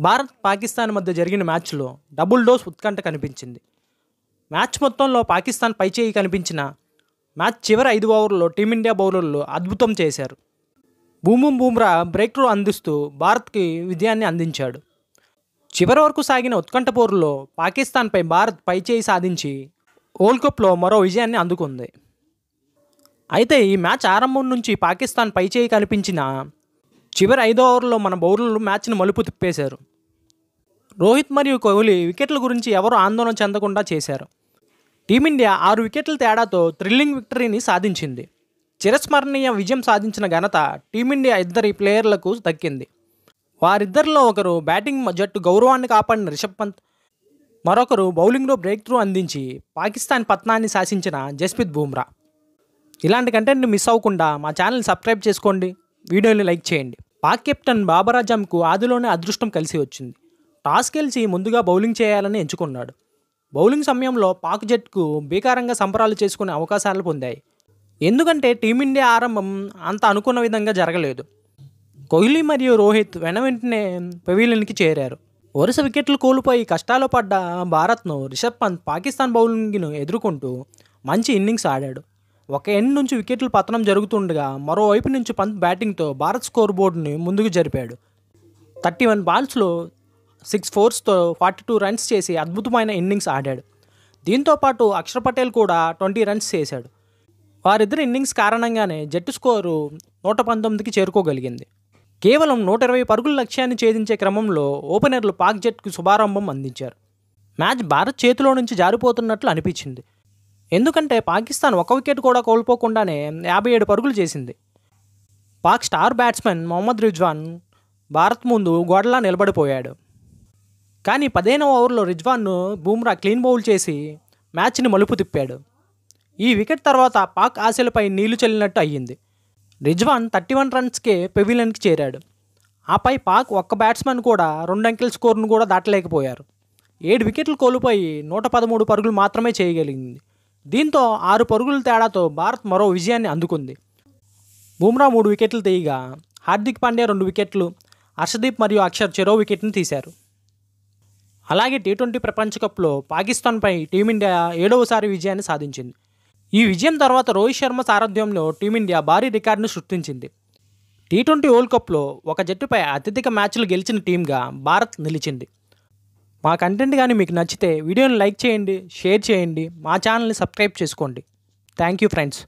భారత్ పాకిస్తాన్ మధ్య జరిగిన మ్యాచ్లో డబుల్ డోస్ ఉత్కంఠ కనిపించింది. మ్యాచ్ మొత్తంలో పాకిస్తాన్ పైచేయి కనిపించిన మ్యాచ్ చివరి 5 ఓవర్లలో టీమిండియా బౌలర్లు అద్భుతం చేశారు. బూమ్రా బ్రేక్ త్రూ అందిస్తూ భారత్కి విజయాన్ని అందించాడు. చివరి వరకు సాగిన ఉత్కంఠ పోరులో పాకిస్తాన్పై భారత్ పైచేయి సాధించి వరల్డ్ కప్లో మరో విజయాన్ని అందుకుంది. అయితే ఈ మ్యాచ్ ఆరంభం నుంచి పాకిస్తాన్ పైచేయి కనిపించిన చివరి 5 ఓవర్లలో మన బౌలర్లు మ్యాచ్ని మలుపు తిప్పేశారు. రోహిత్ మరియు కోహ్లీ వికెట్ల గురించి ఎవరూ ఆందోళన చెందకుండా చేశారు. టీమిండియా 6 వికెట్ల తేడాతో థ్రిల్లింగ్ విక్టరీని సాధించింది. చిరస్మరణీయ విజయం సాధించిన ఘనత టీమిండియా ఇద్దరి ప్లేయర్లకు దక్కింది. వారిద్దరిలో ఒకరు బ్యాటింగ్ జట్టు గౌరవాన్ని కాపాడిన రిషబ్ పంత్, మరొకరు బౌలింగ్లో బ్రేక్ త్రూ అందించి పాకిస్తాన్ పతనాన్ని శాసించిన జస్ప్రీత్ బుమ్రా. ఇలాంటి కంటెంట్ని మిస్ అవ్వకుండా మా ఛానల్ని సబ్స్క్రైబ్ చేసుకోండి, వీడియోని లైక్ చేయండి. పాక్ కెప్టెన్ బాబర్ ఆజంకు ఆదిలోనే అదృష్టం కలిసి వచ్చింది. టాస్ గెలిచి ముందుగా బౌలింగ్ చేయాలని ఎంచుకున్నాడు. బౌలింగ్ సమయంలో పాక్ జట్టుకు భీకరంగా సంబరాలు చేసుకునే అవకాశాలు పొందాయి. ఎందుకంటే టీమిండియా ఆరంభం అంత అనుకున్న విధంగా జరగలేదు. కోహ్లీ మరియు రోహిత్ వెంటనే పెవిలియన్కి చేరారు. వరుస వికెట్లు కోల్పోయి కష్టాలు పడ్డ భారత్ను రిషబ్ పంత్ పాకిస్తాన్ బౌలింగ్ను ఎదుర్కొంటూ మంచి ఇన్నింగ్స్ ఆడాడు. ఒక ఎండ్ నుంచి వికెట్ల పతనం జరుగుతుండగా మరోవైపు నుంచి పంత్ బ్యాటింగ్తో భారత్ స్కోర్ బోర్డుని ముందుకు జరిపాడు. 31 బాల్స్లో 6 4తో 42 రన్స్ చేసి అద్భుతమైన ఇన్నింగ్స్ ఆడాడు. దీంతోపాటు అక్షర్ పటేల్ కూడా 20 రన్స్ చేశాడు. వారిద్దరి ఇన్నింగ్స్ కారణంగానే జట్టు స్కోరు 119కి చేరుకోగలిగింది. కేవలం 120 పరుగుల లక్ష్యాన్ని ఛేదించే క్రమంలో ఓపెనర్లు పాక్ జట్టుకు శుభారంభం అందించారు. మ్యాచ్ భారత్ చేతిలో నుంచి జారిపోతున్నట్లు అనిపించింది. ఎందుకంటే పాకిస్తాన్ 1 వికెట్ కూడా కోల్పోకుండానే 57 పరుగులు చేసింది. పాక్ స్టార్ బ్యాట్స్మెన్ మొహమ్మద్ రిజ్వాన్ భారత్ ముందు గోడలా నిలబడిపోయాడు. కానీ 15వ ఓవర్లో రిజ్వాన్ను బుమ్రా క్లీన్ బౌల్ చేసి మ్యాచ్ని మలుపు తిప్పాడు. ఈ వికెట్ తర్వాత పాక్ ఆశలపై నీళ్లు చల్లినట్టు అయ్యింది. రిజ్వాన్ 31 రన్స్కే పెవిలియన్కి చేరాడు. ఆపై పాక్ ఒక్క బ్యాట్స్మెన్ కూడా 2 అంకెల స్కోర్ను కూడా దాటలేకపోయారు. 7 వికెట్లు కోల్పోయి 113 పరుగులు మాత్రమే చేయగలిగింది. దీంతో 6 పరుగుల తేడాతో భారత్ మరో విజయాన్ని అందుకుంది. బుమ్రా 3 వికెట్లు తీయగా హార్దిక్ పాండ్యా 2 వికెట్లు, హర్షదీప్ మరియు అక్షర్ చెరో వికెట్ను తీశారు. అలాగే టీ20 ప్రపంచ కప్లో పాకిస్తాన్పై టీమిండియా 7వసారి విజయాన్ని సాధించింది. ఈ విజయం తర్వాత రోహిత్ శర్మ సారథ్యంలో టీమిండియా భారీ రికార్డును సృష్టించింది. టీ20 వరల్డ్ కప్లో ఒక జట్టుపై అత్యధిక మ్యాచ్లు గెలిచిన టీంగా భారత్ నిలిచింది. మా కంటెంట్ కానీ మీకు నచ్చితే వీడియోని లైక్ చేయండి, షేర్ చేయండి, మా ఛానల్ని సబ్స్క్రైబ్ చేసుకోండి. Thank you friends.